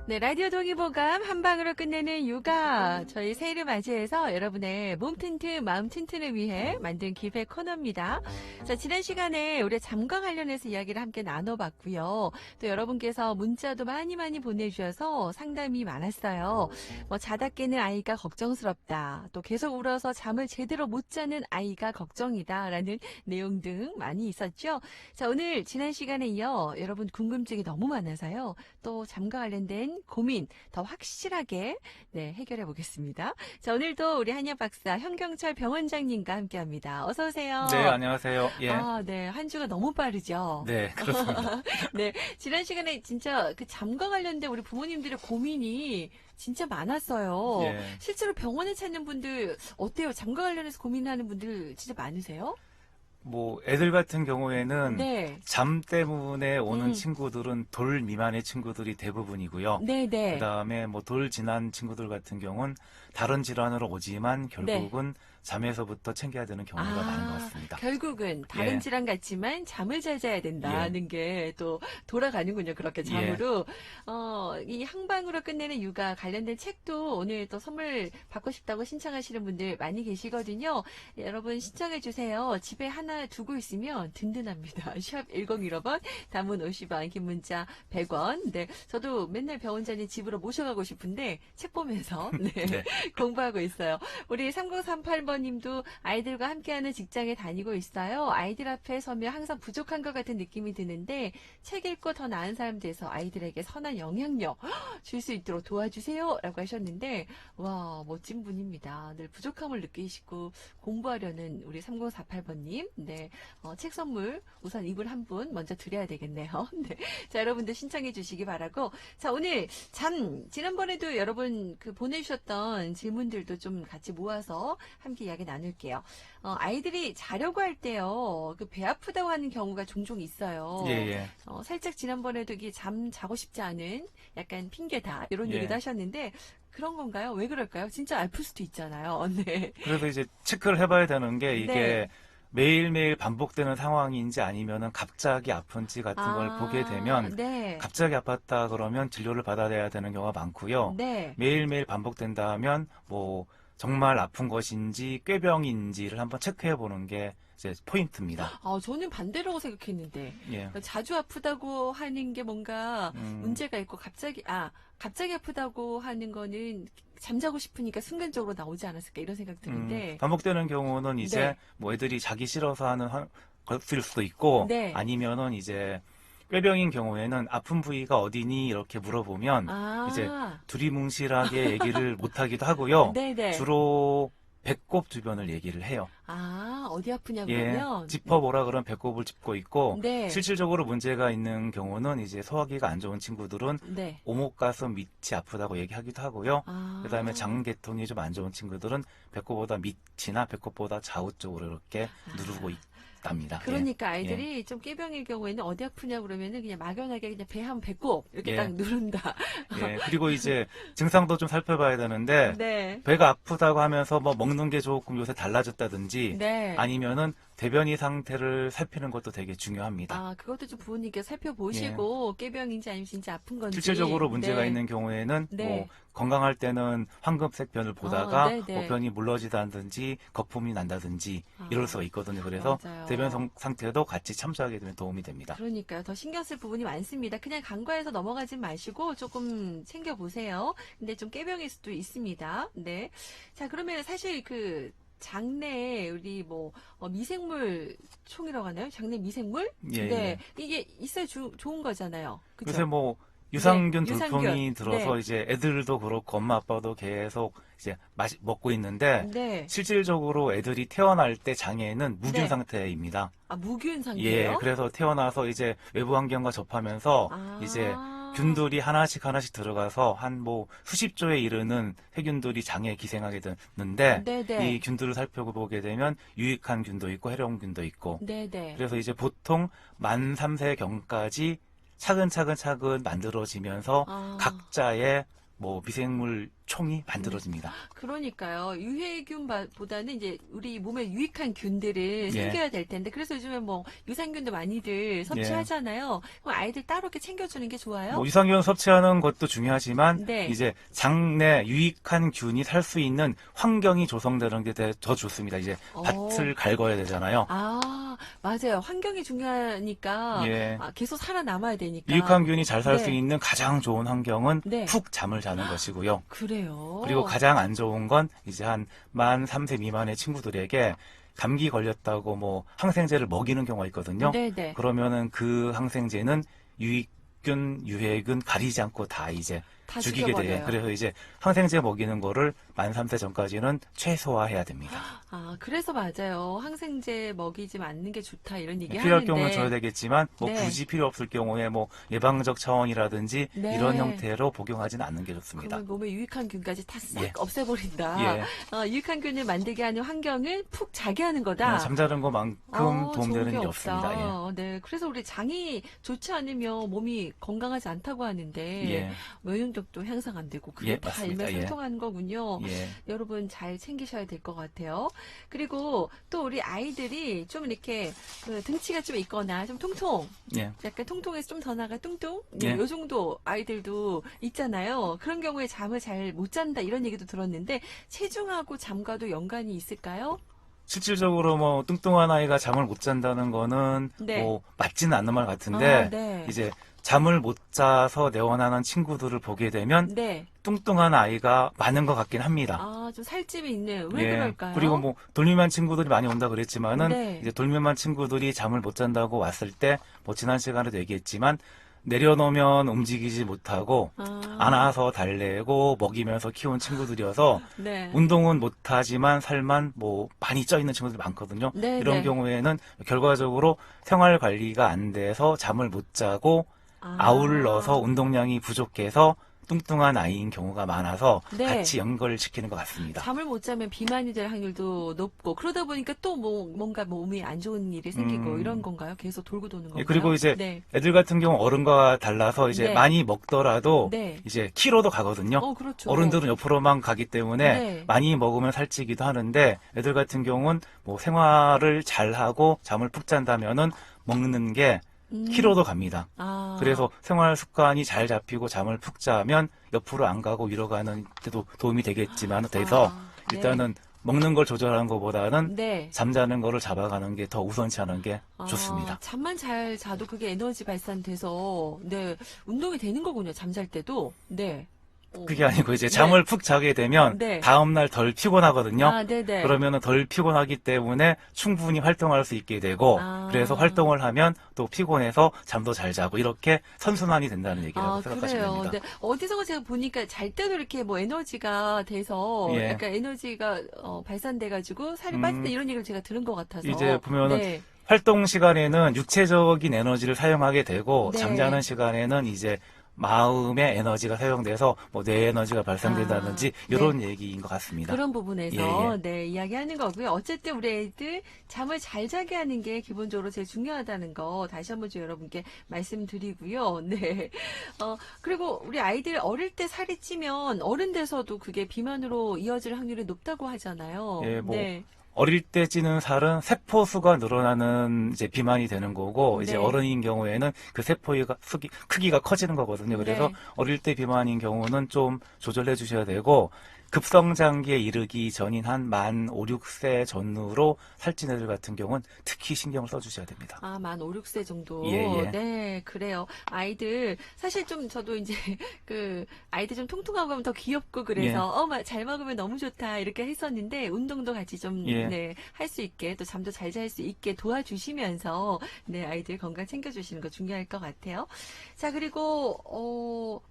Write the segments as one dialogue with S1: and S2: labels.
S1: 네, 라디오 동의보감 한 방으로 끝내는 육아. 저희 새해를 맞이해서 여러분의 몸 튼튼, 마음 튼튼을 위해 만든 기획 코너입니다. 자, 지난 시간에 우리 잠과 관련해서 이야기를 함께 나눠봤고요. 또 여러분께서 문자도 많이 보내주셔서 상담이 많았어요. 뭐 자다 깨는 아이가 걱정스럽다. 또 계속 울어서 잠을 제대로 못 자는 아이가 걱정이다. 라는 내용 등 많이 있었죠. 자, 오늘 지난 시간에 이어 여러분 궁금증이 너무 많아서요. 또 잠과 관련된 고민 더 확실하게 해결해 보겠습니다. 자, 오늘도 우리 한의학 박사 현경철 병원장님과 함께합니다. 어서 오세요.
S2: 네, 안녕하세요. 예.
S1: 네, 한 주가 너무 빠르죠.
S2: 네, 그렇습니다.
S1: 네, 지난 시간에 진짜 그 잠과 관련된 우리 부모님들의 고민이 진짜 많았어요.
S2: 예.
S1: 실제로 병원에 찾는 분들 어때요? 잠과 관련해서 고민하는 분들 진짜 많으세요?
S2: 뭐 애들 같은 경우에는
S1: 네.
S2: 잠 때문에 오는
S1: 음.
S2: 친구들은 돌 미만의 친구들이 대부분이고요.
S1: 네네.
S2: 그다음에 뭐 돌 지난 친구들 같은 경우는 다른 질환으로 오지만 결국은 잠에서부터 챙겨야 되는 경우가 많은 것 같습니다.
S1: 결국은 다른
S2: 예.
S1: 질환 같지만 잠을 잘 자야 된다는 게 또 돌아가는군요. 그렇게 잠으로. 이 한방으로 끝내는 육아 관련된 책도 오늘 또 선물 받고 싶다고 신청하시는 분들 많이 계시거든요. 여러분 신청해 주세요. 집에 하나 두고 있으면 든든합니다. 샵 1015번, 단문 50원, 긴 문자 100원. 네, 저도 맨날 병원장님 집으로 모셔가고 싶은데 책 보면서
S2: 네.
S1: 공부하고 있어요. 우리 3038번님도 아이들과 함께하는 직장에 다니고 있어요. 아이들 앞에 서면 항상 부족한 것 같은 느낌이 드는데 책 읽고 더 나은 사람 돼서 아이들에게 선한 영향력 줄 수 있도록 도와주세요. 라고 하셨는데 와, 멋진 분입니다. 늘 부족함을 느끼시고 공부하려는 우리 3048번님. 네, 책 선물 우선 이분 한 분 먼저 드려야 되겠네요. 네. 자, 여러분들 신청해 주시기 바라고. 자, 오늘 지난번에도 여러분 그 보내주셨던 질문들도 좀 같이 모아서 함께 이야기 나눌게요. 아이들이 자려고 할 때요, 그 배 아프다고 하는 경우가 종종 있어요.
S2: 예, 예.
S1: 살짝 지난번에도 이게 잠 자고 싶지 않은 약간 핑계다 이런
S2: 예.
S1: 얘기도 하셨는데 그런 건가요? 왜 그럴까요? 진짜 아플 수도 있잖아요. 네.
S2: 그래서 이제 체크를 해봐야 되는 게 이게
S1: 네.
S2: 매일매일 반복되는 상황인지 아니면은 갑자기 아픈지 같은 걸 보게 되면
S1: 네.
S2: 갑자기 아팠다 그러면 진료를 받아야 되는 경우가 많고요.
S1: 네.
S2: 매일매일 반복된다 하면 뭐 정말 아픈 것인지 꾀병인지를 한번 체크해 보는 게 이제 포인트입니다.
S1: 저는 반대라고 생각했는데
S2: 예.
S1: 자주 아프다고 하는 게 뭔가
S2: 음,
S1: 문제가 있고 갑자기 아프다고 하는 거는 잠자고 싶으니까 순간적으로 나오지 않았을까 이런 생각 드는데
S2: 반복되는 경우는 이제
S1: 네.
S2: 뭐 애들이 자기 싫어서 하는 것일 수도 있고
S1: 네.
S2: 아니면은 이제 꾀병인 경우에는 아픈 부위가 어디니 이렇게 물어보면 이제 두리뭉실하게 얘기를 못 하기도 하고요.
S1: 네네.
S2: 주로 배꼽 주변을 얘기를 해요.
S1: 어디 아프냐
S2: 예,
S1: 그러면
S2: 짚어보라 그러면 배꼽을 짚고 있고
S1: 네.
S2: 실질적으로 문제가 있는 경우는 이제 소화기가 안 좋은 친구들은
S1: 네.
S2: 오목가슴 밑이 아프다고 얘기하기도 하고요. 그다음에
S1: 아.
S2: 장계통이 좀 안 좋은 친구들은 배꼽보다 밑이나 배꼽보다 좌우 쪽으로 이렇게 누르고 있답니다.
S1: 그러니까 아이들이 좀 꾀병일 경우에는 어디 아프냐 그러면은 그냥 막연하게 그냥 배 한 배꼽 이렇게
S2: 예.
S1: 딱 누른다.
S2: 예, 그리고 이제 증상도 좀 살펴봐야 되는데
S1: 네.
S2: 배가 아프다고 하면서 뭐 먹는 게 조금 요새 달라졌다든지
S1: 네.
S2: 아니면은 대변이 상태를 살피는 것도 되게 중요합니다.
S1: 그것도 좀 부모님께서 살펴보시고 꾀병인지 아니면 진짜 아픈 건지
S2: 실질적으로 문제가
S1: 네.
S2: 있는 경우에는
S1: 네.
S2: 뭐 건강할 때는 황금색 변을 보다가
S1: 네네.
S2: 뭐 변이 물러지다든지 거품이 난다든지 이럴 수가 있거든요. 그래서
S1: 맞아요.
S2: 대변 상태도 같이 참조하게 되면 도움이 됩니다.
S1: 그러니까요. 더 신경 쓸 부분이 많습니다. 그냥 간과해서 넘어가지 마시고 조금 챙겨보세요. 근데 좀 꾀병일 수도 있습니다. 네. 자, 그러면 사실 그 장내에 우리 뭐 미생물 총이라고 하나요? 장내 미생물?
S2: 예,
S1: 네.
S2: 예.
S1: 이게 있어야 좋은 거잖아요. 그죠?
S2: 요새 뭐 유산균
S1: 네,
S2: 돌풍이
S1: 유산균.
S2: 들어서
S1: 네.
S2: 이제 애들도 그렇고 엄마 아빠도 계속 이제 먹고 있는데
S1: 네.
S2: 실질적으로 애들이 태어날 때 장애는 무균
S1: 네.
S2: 상태입니다.
S1: 무균 상태예요?
S2: 예, 그래서 태어나서 이제 외부 환경과 접하면서 이제 균들이 하나씩 들어가서 한 뭐 수십 조에 이르는 세균들이 장애에 기생하게 되는데
S1: 네네.
S2: 이 균들을 살펴보게 되면 유익한 균도 있고 해로운 균도 있고
S1: 네네.
S2: 그래서 이제 보통 만 3세경까지 차근차근 만들어지면서 각자의 뭐 미생물 총이 만들어집니다.
S1: 그러니까요. 유해균보다는 이제 우리 몸에 유익한 균들을 챙겨야 될 텐데, 그래서 요즘에 뭐 유산균도 많이들 섭취하잖아요. 그럼 아이들 따로 이렇게 챙겨주는 게 좋아요?
S2: 뭐 유산균 섭취하는 것도 중요하지만
S1: 네.
S2: 이제 장내 유익한 균이 살 수 있는 환경이 조성되는 게 더 좋습니다. 이제 밭을 갈궈야 되잖아요.
S1: 아, 맞아요. 환경이 중요하니까
S2: 예.
S1: 계속 살아남아야 되니까.
S2: 유익한 균이 잘 살 수
S1: 네.
S2: 있는 가장 좋은 환경은
S1: 네.
S2: 푹 잠을 자는 것이고요.
S1: 그래요.
S2: 그리고 가장 안 좋은 건 이제 한 만 3세 미만의 친구들에게 감기 걸렸다고 뭐 항생제를 먹이는 경우가 있거든요.
S1: 네네.
S2: 그러면은 그 항생제는 유익균, 유해균 가리지 않고 다 이제
S1: 다
S2: 죽이게 돼요.
S1: 죽여버려요.
S2: 그래서 이제 항생제 먹이는 거를 만 3세 전까지는 최소화해야 됩니다.
S1: 아, 그래서 맞아요. 항생제 먹이지 않는 게 좋다 이런 얘기
S2: 필요할
S1: 하는데.
S2: 경우는 줘야 되겠지만 뭐
S1: 네.
S2: 굳이 필요 없을 경우에 뭐 예방적 차원이라든지
S1: 네.
S2: 이런 형태로 복용하지는 않는 게 좋습니다.
S1: 그러면 몸에 유익한 균까지 다 싹
S2: 예.
S1: 없애버린다.
S2: 예.
S1: 유익한 균을 만들게 하는 환경을 푹 자게 하는 거다.
S2: 잠자는 것만큼 도움되는
S1: 좋은 게
S2: 일이
S1: 없다.
S2: 없습니다.
S1: 네, 그래서 우리 장이 좋지 않으면 몸이 건강하지 않다고 하는데
S2: 예.
S1: 면역력도 향상 안 되고 그게
S2: 예,
S1: 다
S2: 맞습니다.
S1: 일맥상통하는 거군요.
S2: 예.
S1: 여러분 잘 챙기셔야 될 것 같아요. 그리고 또 우리 아이들이 좀 이렇게 등치가 좀 있거나 좀 통통,
S2: 예.
S1: 약간 통통해서 좀 더 나가 뚱뚱?
S2: 예.
S1: 요 정도 아이들도 있잖아요. 그런 경우에 잠을 잘 못 잔다 이런 얘기도 들었는데 체중하고 잠과도 연관이 있을까요?
S2: 실질적으로 뭐 뚱뚱한 아이가 잠을 못 잔다는 거는
S1: 네.
S2: 뭐 맞지는 않는 말 같은데
S1: 네.
S2: 이제 잠을 못 자서 내원하는 친구들을 보게 되면
S1: 네.
S2: 뚱뚱한 아이가 많은 것 같긴 합니다.
S1: 좀 살집이 있는. 왜
S2: 예.
S1: 그럴까요?
S2: 그리고 뭐 돌림한 친구들이 많이 온다 그랬지만은
S1: 네.
S2: 이제 돌림한 친구들이 잠을 못 잔다고 왔을 때 뭐 지난 시간에도 얘기했지만 내려놓으면 움직이지 못하고 안아서 달래고 먹이면서 키운 친구들이어서
S1: 네.
S2: 운동은 못하지만 살만 뭐 많이 쪄 있는 친구들이 많거든요.
S1: 네,
S2: 이런
S1: 네.
S2: 경우에는 결과적으로 생활 관리가 안 돼서 잠을 못 자고 아울러서 운동량이 부족해서 뚱뚱한 아이인 경우가 많아서
S1: 네.
S2: 같이 연결시키는 것 같습니다.
S1: 잠을 못 자면 비만이 될 확률도 높고 그러다 보니까 또 뭔가 몸이 안 좋은 일이 생기고 이런 건가요? 계속 돌고 도는 건가요?
S2: 그리고 이제
S1: 네.
S2: 애들 같은 경우 어른과 달라서 이제
S1: 네.
S2: 많이 먹더라도
S1: 네.
S2: 이제 키로도 가거든요.
S1: 그렇죠.
S2: 어른들은 옆으로만 가기 때문에
S1: 네.
S2: 많이 먹으면 살찌기도 하는데 애들 같은 경우는 뭐 생활을 잘하고 잠을 푹 잔다면은 먹는 게 키로도 갑니다. 그래서 생활 습관이 잘 잡히고 잠을 푹 자면 옆으로 안 가고 위로 가는 데도 도움이 되겠지만 돼서
S1: 네.
S2: 일단은 먹는 걸 조절하는 것보다는
S1: 네.
S2: 잠자는 거를 잡아가는 게 더 우선시 하는 게 좋습니다.
S1: 잠만 잘 자도 그게 에너지 발산돼서 네 운동이 되는 거군요. 잠잘 때도. 네.
S2: 그게 아니고 이제 잠을 푹 자게 되면
S1: 네.
S2: 다음날 덜 피곤하거든요.
S1: 네네.
S2: 그러면은 덜 피곤하기 때문에 충분히 활동할 수 있게 되고 그래서 활동을 하면 또 피곤해서 잠도 잘 자고 이렇게 선순환이 된다는 얘기라고 생각하시면
S1: 그래요.
S2: 됩니다.
S1: 네. 어디서 제가 보니까 잘 때도 이렇게 뭐 에너지가 돼서
S2: 예.
S1: 약간 에너지가 발산돼가지고 살이 빠진다 이런 얘기를 제가 들은 것 같아서.
S2: 이제 보면은
S1: 네.
S2: 활동 시간에는 육체적인 에너지를 사용하게 되고
S1: 네.
S2: 잠자는 시간에는 이제 마음의 에너지가 사용돼서 뭐 뇌 에너지가 발생된다든지 이런 얘기인 것 같습니다.
S1: 그런 부분에서
S2: 예.
S1: 네 이야기하는 거고요. 어쨌든 우리 애들 잠을 잘 자게 하는 게 기본적으로 제일 중요하다는 거 다시 한번 좀 여러분께 말씀드리고요. 네. 그리고 우리 아이들 어릴 때 살이 찌면 어른 돼서도 그게 비만으로 이어질 확률이 높다고 하잖아요.
S2: 예, 뭐
S1: 네.
S2: 어릴 때 찌는 살은 세포수가 늘어나는 이제 비만이 되는 거고 이제
S1: 네.
S2: 어른인 경우에는 그 세포의 크기가 커지는 거거든요. 그래서
S1: 네.
S2: 어릴 때 비만인 경우는 좀 조절해 주셔야 되고 급성장기에 이르기 전인 한 만 5, 6세 전후로 살찐 애들 같은 경우는 특히 신경을 써주셔야 됩니다.
S1: 만 5, 6세 정도.
S2: 예.
S1: 네, 그래요. 아이들, 사실 좀 저도 이제 아이들 좀 통통하고 하면 더 귀엽고 그래서, 잘 먹으면 너무 좋다, 이렇게 했었는데, 운동도 같이 좀, 할 수 있게, 또 잠도 잘 잘 수 있게 도와주시면서, 네, 아이들 건강 챙겨주시는 거 중요할 것 같아요. 자, 그리고,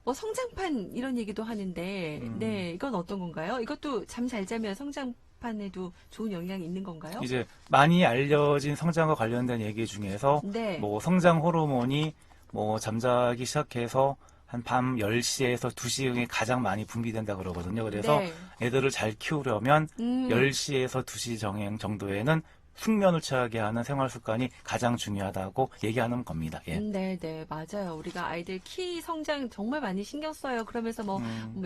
S1: 뭐 성장판 이런 얘기도 하는데, 네, 이건 어떤 건가요? 이것도 잠 잘 자면 성장판에도 좋은 영향이 있는 건가요?
S2: 이제 많이 알려진 성장과 관련된 얘기 중에서
S1: 네.
S2: 뭐 성장 호르몬이 뭐 잠자기 시작해서 한 밤 10시에서 2시에 가장 많이 분비된다 그러거든요. 그래서
S1: 네.
S2: 애들을 잘 키우려면 10시에서 2시 정도에는 숙면을 취하게 하는 생활 습관이 가장 중요하다고 얘기하는 겁니다. 예.
S1: 네, 맞아요. 우리가 아이들 키 성장 정말 많이 신경 써요. 그러면서 뭐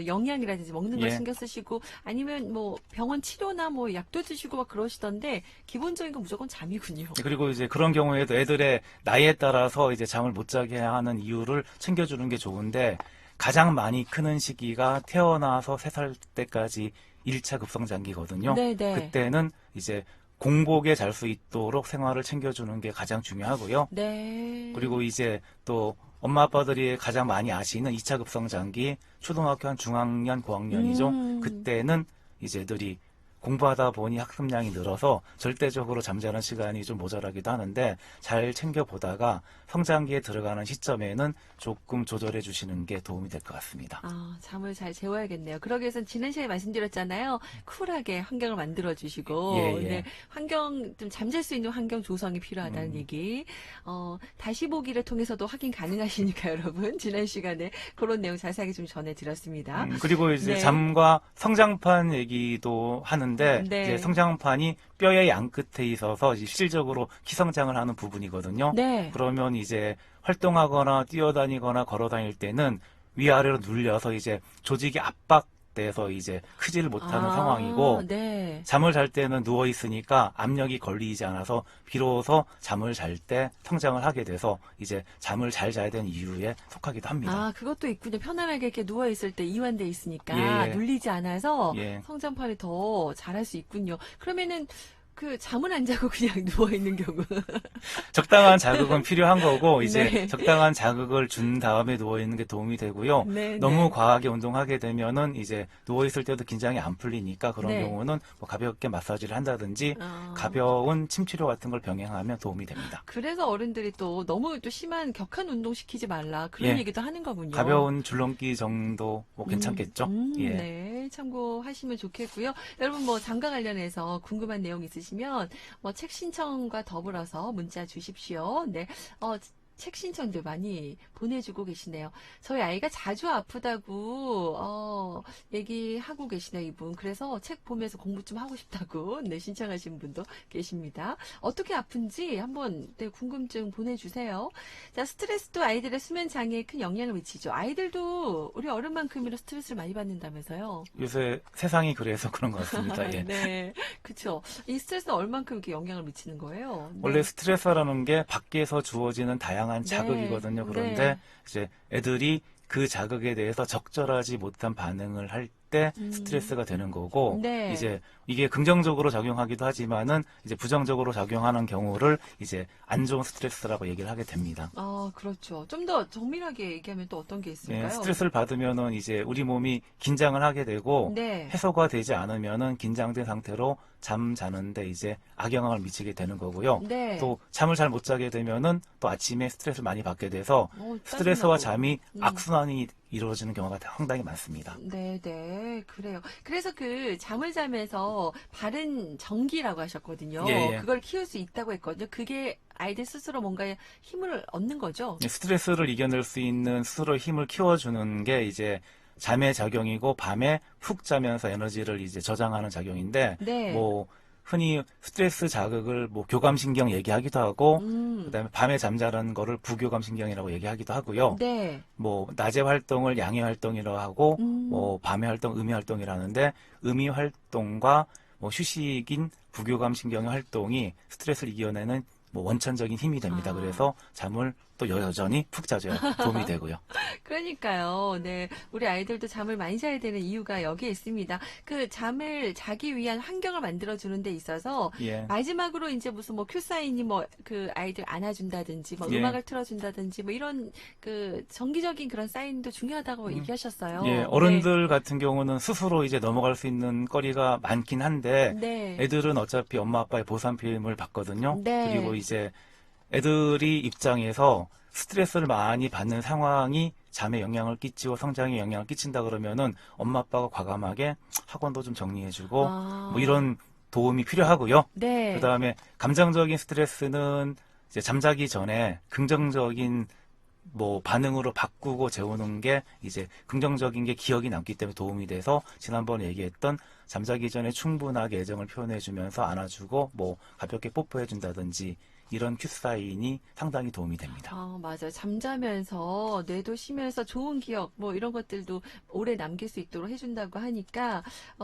S1: 영양이라든지 먹는 걸
S2: 예.
S1: 신경 쓰시고 아니면 뭐 병원 치료나 뭐 약도 드시고 막 그러시던데 기본적인 건 무조건 잠이군요.
S2: 그리고 이제 그런 경우에도 애들의 나이에 따라서 이제 잠을 못 자게 하는 이유를 챙겨주는 게 좋은데 가장 많이 크는 시기가 태어나서 3살 때까지 1차 급성장기거든요.
S1: 네네.
S2: 그때는 이제 공복에 잘 수 있도록 생활을 챙겨주는 게 가장 중요하고요.
S1: 네.
S2: 그리고 이제 또 엄마 아빠들이 가장 많이 아시는 2차 급성장기 초등학교 한 중학년 고학년이죠. 그때는 이제 애들이 공부하다 보니 학습량이 늘어서 절대적으로 잠자는 시간이 좀 모자라기도 하는데 잘 챙겨보다가 성장기에 들어가는 시점에는 조금 조절해 주시는 게 도움이 될 것 같습니다.
S1: 잠을 잘 재워야겠네요. 그러기 위해서는 지난 시간에 말씀드렸잖아요. 쿨하게 환경을 만들어 주시고
S2: 예.
S1: 네, 환경 좀 잠잘 수 있는 환경 조성이 필요하다는 얘기. 다시 보기를 통해서도 확인 가능하시니까 여러분 지난 시간에 그런 내용 자세하게 좀 전해드렸습니다.
S2: 그리고 이제
S1: 네.
S2: 잠과 성장판 얘기도 하는데
S1: 네.
S2: 이제 성장판이 뼈의 양 끝에 있어서 이제 실질적으로 키성장을 하는 부분이거든요.
S1: 네.
S2: 그러면 이제 활동하거나 뛰어다니거나 걸어다닐 때는 위아래로 눌려서 이제 조직이 압박돼서 이제 크지를 못하는 상황이고
S1: 네.
S2: 잠을 잘 때는 누워 있으니까 압력이 걸리지 않아서 비로소 잠을 잘 때 성장을 하게 돼서 이제 잠을 잘 자야 되는 이유에 속하기도 합니다.
S1: 그것도 있군요. 편안하게 이렇게 누워 있을 때 이완돼 있으니까
S2: 예.
S1: 눌리지 않아서
S2: 예.
S1: 성장판이 더 잘할 수 있군요. 그러면은 그 잠은 안 자고 그냥 누워 있는 경우.
S2: 적당한 자극은 필요한 거고 이제
S1: 네.
S2: 적당한 자극을 준 다음에 누워 있는 게 도움이 되고요.
S1: 네,
S2: 너무
S1: 네.
S2: 과하게 운동하게 되면은 이제 누워 있을 때도 긴장이 안 풀리니까 그런
S1: 네.
S2: 경우는 뭐 가볍게 마사지를 한다든지
S1: 아.
S2: 가벼운 침 치료 같은 걸 병행하면 도움이 됩니다.
S1: 그래서 어른들이 또 너무 또 심한 격한 운동 시키지 말라 그런
S2: 예.
S1: 얘기도 하는 거군요.
S2: 가벼운 줄넘기 정도 뭐 괜찮겠죠? 예.
S1: 네, 참고하시면 좋겠고요. 여러분 뭐 장과 관련해서 궁금한 내용 있으시면 뭐 책 신청과 더불어서 문자 주십시오. 네, 책 신청들 많이 보내주고 계시네요. 저희 아이가 자주 아프다고 얘기하고 계시네요, 이분. 그래서 책 보면서 공부 좀 하고 싶다고 네, 신청하신 분도 계십니다. 어떻게 아픈지 한번 네, 궁금증 보내주세요. 자, 스트레스도 아이들의 수면 장애에 큰 영향을 미치죠. 아이들도 우리 어른만큼이나 스트레스를 많이 받는다면서요.
S2: 요새 세상이 그래서 그런 것 같습니다. 예.
S1: 네, 그렇죠. 이 스트레스는 얼만큼 이렇게 영향을 미치는 거예요? 네.
S2: 원래 스트레스라는 게 밖에서 주어지는 다양한
S1: 네.
S2: 자극이거든요. 그런데
S1: 네.
S2: 이제 애들이 그 자극에 대해서 적절하지 못한 반응을 할 때 스트레스가 되는 거고
S1: 네.
S2: 이제 이게 긍정적으로 작용하기도 하지만은 이제 부정적으로 작용하는 경우를 이제 안 좋은 스트레스라고 얘기를 하게 됩니다.
S1: 그렇죠. 좀 더 정밀하게 얘기하면 또 어떤 게 있을까요?
S2: 예, 스트레스를 받으면은 이제 우리 몸이 긴장을 하게 되고
S1: 네.
S2: 해소가 되지 않으면은 긴장된 상태로 잠 자는데 이제 악영향을 미치게 되는 거고요.
S1: 네.
S2: 또 잠을 잘 못 자게 되면은 또 아침에 스트레스를 많이 받게 돼서
S1: 짜증나고.
S2: 스트레스와 잠이 악순환이 이루어지는 경우가 상당히 많습니다.
S1: 네, 그래요. 그래서 그 잠을 자면서 바른 정기라고 하셨거든요.
S2: 예.
S1: 그걸 키울 수 있다고 했거든요. 그게 아이들 스스로 뭔가 힘을 얻는 거죠.
S2: 스트레스를 이겨낼 수 있는 스스로 힘을 키워주는 게 이제 잠의 작용이고 밤에 푹 자면서 에너지를 이제 저장하는 작용인데
S1: 네.
S2: 뭐 흔히 스트레스 자극을 뭐 교감신경 얘기하기도 하고 그다음에 밤에 잠자는 거를 부교감신경이라고 얘기하기도 하고요.
S1: 네.
S2: 뭐 낮의 활동을 양의 활동이라고 하고 뭐 밤의 활동 음의 활동이라는데 음의 활동과 뭐 휴식인 부교감신경의 활동이 스트레스를 이겨내는 뭐 원천적인 힘이 됩니다. 그래서 잠을 또 여전히 푹 자줘야 도움이 되고요.
S1: 그러니까요. 네. 우리 아이들도 잠을 많이 자야 되는 이유가 여기에 있습니다. 그 잠을 자기 위한 환경을 만들어주는 데 있어서
S2: 예.
S1: 마지막으로 이제 무슨 뭐 큐사인이 뭐 그 아이들 안아준다든지 뭐
S2: 예.
S1: 음악을 틀어준다든지 뭐 이런 그 정기적인 그런 사인도 중요하다고 얘기하셨어요.
S2: 예, 어른들 같은 경우는 스스로 이제 넘어갈 수 있는 거리가 많긴 한데
S1: 네.
S2: 애들은 어차피 엄마 아빠의 보살핌을 받거든요.
S1: 네.
S2: 그리고 이제 애들이 입장에서 스트레스를 많이 받는 상황이 잠에 영향을 끼치고 성장에 영향을 끼친다 그러면은 엄마 아빠가 과감하게 학원도 좀 정리해주고 뭐 이런 도움이 필요하고요.
S1: 네.
S2: 그다음에 감정적인 스트레스는 이제 잠자기 전에 긍정적인 뭐 반응으로 바꾸고 재우는 게 이제 긍정적인 게 기억이 남기 때문에 도움이 돼서 지난번에 얘기했던 잠자기 전에 충분하게 애정을 표현해주면서 안아주고 뭐 가볍게 뽀뽀해준다든지 이런 큐 사인이 상당히 도움이 됩니다.
S1: 맞아요. 잠자면서 뇌도 쉬면서 좋은 기억 뭐 이런 것들도 오래 남길 수 있도록 해준다고 하니까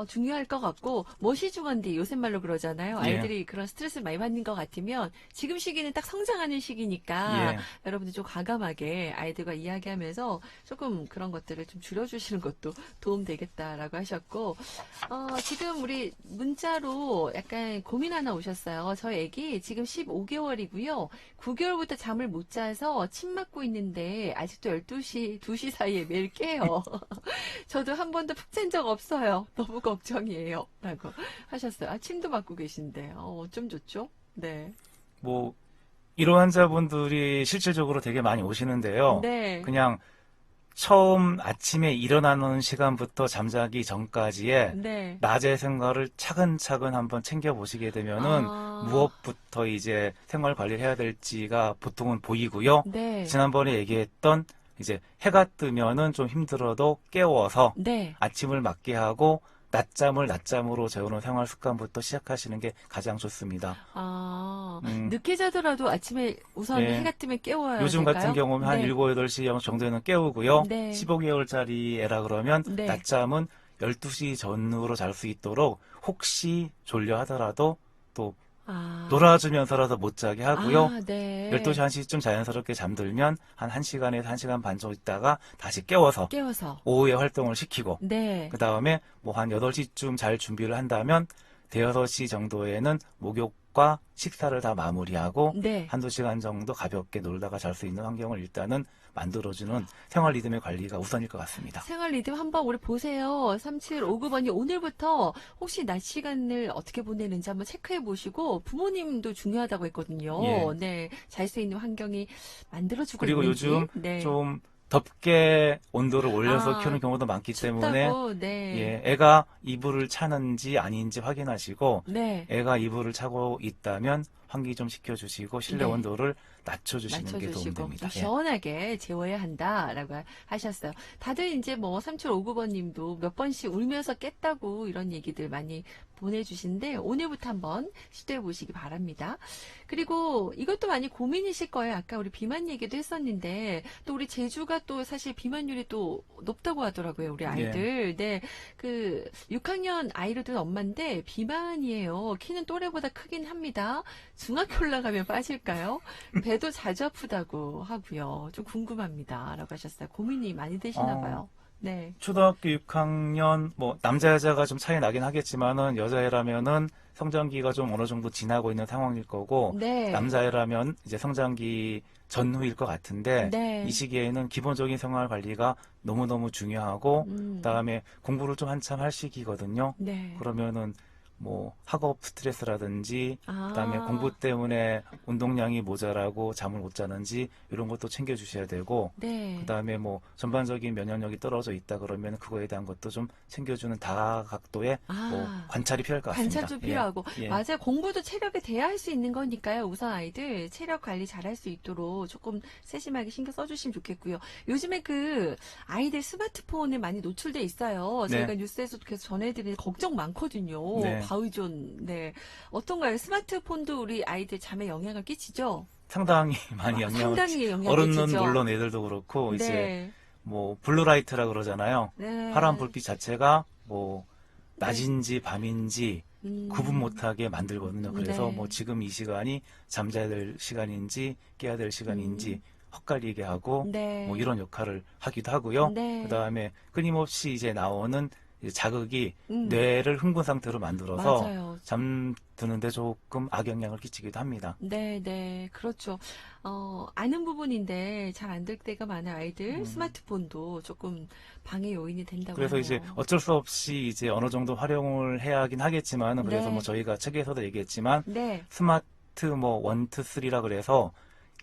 S1: 중요할 것 같고 멋이 중한데 요새 말로 그러잖아요.
S2: 예.
S1: 아이들이 그런 스트레스를 많이 받는 것 같으면 지금 시기는 딱 성장하는 시기니까
S2: 예.
S1: 여러분들 좀 과감하게 아이들과 이야기하면서 조금 그런 것들을 좀 줄여주시는 것도 도움되겠다라고 하셨고 지금 우리 문자로 약간 고민 하나 오셨어요. 저희 애기 지금 15개월이고요. 9개월부터 잠을 못 자서 침 맞고 있는데 아직도 12시, 2시 사이에 매일 깨요. 저도 한 번도 푹 잔 적 없어요. 너무 걱정이에요. 라고 하셨어요. 침도 맞고 계신데 어쩜 좋죠? 네.
S2: 뭐 이런 환자분들이 실질적으로 되게 많이 오시는데요.
S1: 네.
S2: 그냥 처음 아침에 일어나는 시간부터 잠자기 전까지의
S1: 네.
S2: 낮의 생활을 차근차근 한번 챙겨보시게 되면은 무엇부터 이제 생활 관리를 해야 될지가 보통은 보이고요.
S1: 네.
S2: 지난번에 얘기했던 이제 해가 뜨면은 좀 힘들어도 깨워서
S1: 네.
S2: 아침을 맞게 하고 낮잠을 낮잠으로 재우는 생활 습관부터 시작하시는 게 가장 좋습니다.
S1: 늦게 자더라도 아침에 우선
S2: 예.
S1: 해가 뜨면 깨워야
S2: 요즘
S1: 될까요?
S2: 같은 경우는 한
S1: 네.
S2: 7, 8시 정도에는 깨우고요.
S1: 네.
S2: 15개월짜리 애라 그러면
S1: 네.
S2: 낮잠은 12시 전후로 잘 수 있도록 혹시 졸려 하더라도 또 놀아주면서라도 못 자게 하고요.
S1: 네.
S2: 12시, 1시쯤 자연스럽게 잠들면 한 1시간에서 1시간 반 정도 있다가 다시 깨워서 오후에 활동을 시키고
S1: 네.
S2: 그 다음에 뭐 한 8시쯤 잘 준비를 한다면 대여섯 시 정도에는 목욕과 식사를 다 마무리하고
S1: 네.
S2: 한두 시간 정도 가볍게 놀다가 잘 수 있는 환경을 일단은 만들어주는 생활 리듬의 관리가 우선일 것 같습니다.
S1: 생활 리듬 한번 우리 보세요. 3759번이 오늘부터 혹시 낮 시간을 어떻게 보내는지 한번 체크해 보시고 부모님도 중요하다고 했거든요.
S2: 예.
S1: 네. 잘 수 있는 환경이 만들어주고
S2: 그리고
S1: 있는지.
S2: 요즘
S1: 네.
S2: 좀 덥게 온도를 올려서 키우는 경우도 많기 때문에
S1: 네.
S2: 예, 애가 이불을 차는지 아닌지 확인하시고
S1: 네.
S2: 애가 이불을 차고 있다면 환기 좀 시켜주시고 실내
S1: 네.
S2: 온도를 낮춰주시는 게 도움됩니다.
S1: 좀
S2: 예.
S1: 시원하게 재워야 한다라고 하셨어요. 다들 이제 뭐 3759번님도 몇 번씩 울면서 깼다고 이런 얘기들 많이 보내주신데 오늘부터 한번 시도해 보시기 바랍니다. 그리고 이것도 많이 고민이실 거예요. 아까 우리 비만 얘기도 했었는데 또 우리 제주가 또 사실 비만율이 또 높다고 하더라고요. 우리 아이들. 네. 그 6학년 아이를 둔 엄마인데 비만이에요. 키는 또래보다 크긴 합니다. 중학교 올라가면 빠질까요? 배도 자주 아프다고 하고요. 좀 궁금합니다. 라고 하셨어요. 고민이 많이 되시나 봐요. 네.
S2: 초등학교 6학년 뭐 남자 여자가 좀 차이 나긴 하겠지만은 여자애라면은 성장기가 좀 어느 정도 지나고 있는 상황일 거고
S1: 네.
S2: 남자애라면 이제 성장기 전후일 것 같은데
S1: 네.
S2: 이 시기에는 기본적인 생활 관리가 너무너무 중요하고 그다음에 공부를 좀 한참 할 시기거든요.
S1: 네.
S2: 그러면은 뭐 학업 스트레스라든지 그다음에 공부 때문에 운동량이 모자라고 잠을 못 자는지 이런 것도 챙겨주셔야 되고
S1: 네.
S2: 그다음에 뭐 전반적인 면역력이 떨어져 있다 그러면 그거에 대한 것도 좀 챙겨주는 다각도의 뭐 관찰이 필요할 것 같습니다.
S1: 관찰 좀 필요하고
S2: 예.
S1: 맞아요. 공부도 체력에 대야 할 수 있는 거니까요. 우선 아이들 체력 관리 잘할 수 있도록 조금 세심하게 신경 써주시면 좋겠고요. 요즘에 그 아이들 스마트폰에 많이 노출돼 있어요.
S2: 네.
S1: 저희가 뉴스에서도 계속 전해드리는 걱정 많거든요.
S2: 네.
S1: 과의존. 네. 어떤가요? 스마트폰도 우리 아이들 잠에 영향을 끼치죠?
S2: 상당히 많이
S1: 상당히 영향을
S2: 어른은
S1: 끼치죠.
S2: 물론 애들도 그렇고
S1: 네.
S2: 이제 뭐 블루라이트라 그러잖아요.
S1: 네.
S2: 파란 불빛 자체가 뭐 낮인지 밤인지 구분 못하게 만들거든요. 그래서
S1: 네.
S2: 뭐 지금 이 시간이 잠자야 될 시간인지 깨야 될 시간인지 헛갈리게 하고
S1: 네.
S2: 뭐 이런 역할을 하기도 하고요.
S1: 네.
S2: 그다음에 끊임없이 이제 나오는 이제 자극이 뇌를 흥분 상태로 만들어서
S1: 맞아요.
S2: 잠드는데 조금 악영향을 끼치기도 합니다.
S1: 네, 네, 그렇죠. 아는 부분인데 잘 안 될 때가 많아요. 아이들 스마트폰도 조금 방해 요인이 된다고
S2: 그래서
S1: 하네요.
S2: 이제 어쩔 수 없이 이제 어느 정도 활용을 해야 하긴 하겠지만 그래서
S1: 네.
S2: 뭐 저희가 책에서도 얘기했지만
S1: 네,
S2: 스마트 뭐 1, 2, 3라 그래서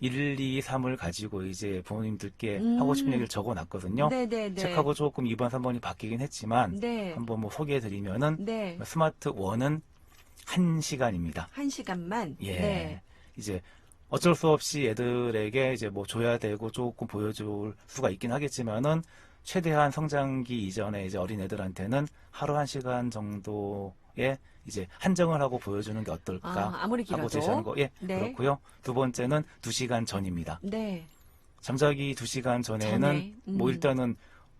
S2: 1, 2, 3을 가지고 이제 부모님들께 하고 싶은 얘기를 적어 놨거든요.
S1: 네, 네, 네.
S2: 책하고 조금 2번, 3번이 바뀌긴 했지만
S1: 네,
S2: 한번 뭐 소개해 드리면은
S1: 네.
S2: 스마트 1은 1시간입니다.
S1: 1시간만.
S2: 예.
S1: 네,
S2: 이제 어쩔 수 없이 애들에게 이제 뭐 줘야 되고 조금 보여줄 수가 있긴 하겠지만은 최대한 성장기 이전에 이제 어린 애들한테는 하루 1시간 정도의 이제 한정을 하고 보여주는 게 어떨까
S1: 아무리
S2: 하고
S1: 길어도.
S2: 제시하는 거. 예,
S1: 네.
S2: 그렇고요. 두 번째는 2시간 전입니다.
S1: 네.
S2: 잠자기 2시간 전에는
S1: 전에.
S2: 뭐 일단은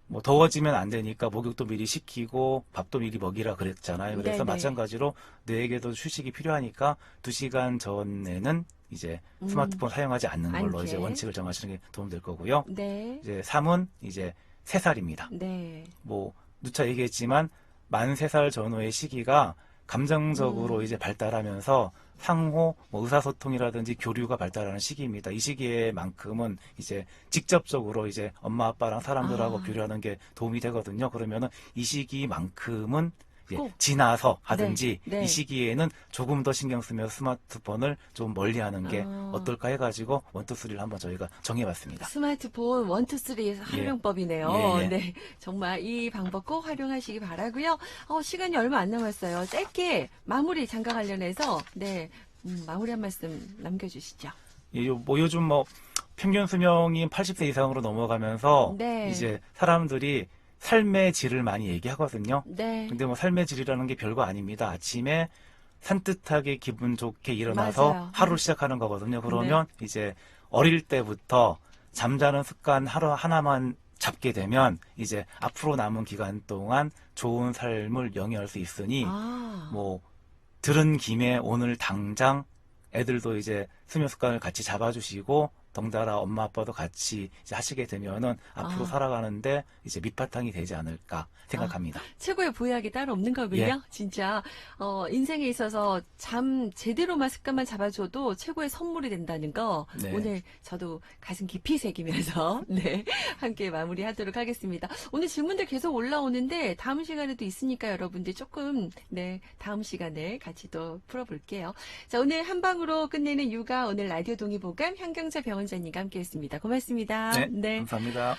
S2: 뭐 더워지면 안 되니까 목욕도 미리 시키고 밥도 미리 먹이라 그랬잖아요. 그래서
S1: 네네.
S2: 마찬가지로 뇌에게도 휴식이 필요하니까 2시간 전에는 이제 스마트폰 사용하지 않는 걸로
S1: 않게.
S2: 이제 원칙을 정하시는 게 도움될 거고요.
S1: 네.
S2: 이제 3은 이제 3살입니다.
S1: 네.
S2: 뭐 누차 얘기했지만 만 3살 전후의 시기가 감정적으로 이제 발달하면서 상호 뭐 의사소통이라든지 교류가 발달하는 시기입니다. 이 시기에만큼은 이제 직접적으로 이제 엄마 아빠랑 사람들하고 교류하는 게 도움이 되거든요. 그러면은 이 시기만큼은 이제
S1: 꼭.
S2: 지나서 하든지
S1: 네, 네.
S2: 이 시기에는 조금 더 신경 쓰면서 스마트폰을 좀 멀리하는 게 어떨까 해가지고 1, 2, 3를 한번 저희가 정해봤습니다.
S1: 스마트폰 1, 2, 3 활용법이네요.
S2: 예, 예.
S1: 네, 정말 이 방법 꼭 활용하시기 바라고요. 시간이 얼마 안 남았어요. 짧게 마무리 장가 관련해서 네, 마무리 한 말씀 남겨주시죠.
S2: 예, 뭐 요즘 뭐 평균 수명이 80세 이상으로 넘어가면서
S1: 네.
S2: 이제 사람들이 삶의 질을 많이 얘기하거든요.
S1: 네.
S2: 근데 뭐 삶의 질이라는 게 별거 아닙니다. 아침에 산뜻하게 기분 좋게 일어나서
S1: 맞아요.
S2: 하루 시작하는 거거든요. 그러면 이제 어릴 때부터 잠자는 습관 하루 하나만 잡게 되면 이제 앞으로 남은 기간 동안 좋은 삶을 영위할 수 있으니 뭐 들은 김에 오늘 당장 애들도 이제 수면 습관을 같이 잡아주시고 덩달아 엄마 아빠도 같이 이제 하시게 되면은 앞으로 살아가는데 이제 밑바탕이 되지 않을까 생각합니다.
S1: 최고의 보약이 따로 없는 거군요.
S2: 예.
S1: 진짜 인생에 있어서 잠 제대로만 습관만 잡아줘도 최고의 선물이 된다는 거
S2: 네.
S1: 오늘 저도 가슴 깊이 새기면서 네 함께 마무리하도록 하겠습니다. 오늘 질문들 계속 올라오는데 다음 시간에도 있으니까 여러분들 조금 네 다음 시간에 같이 또 풀어볼게요. 자 오늘 한 방으로 끝내는 육아 오늘 라디오 동의보감 현경자 병원장님과 함께했습니다. 고맙습니다.
S2: 네, 감사합니다.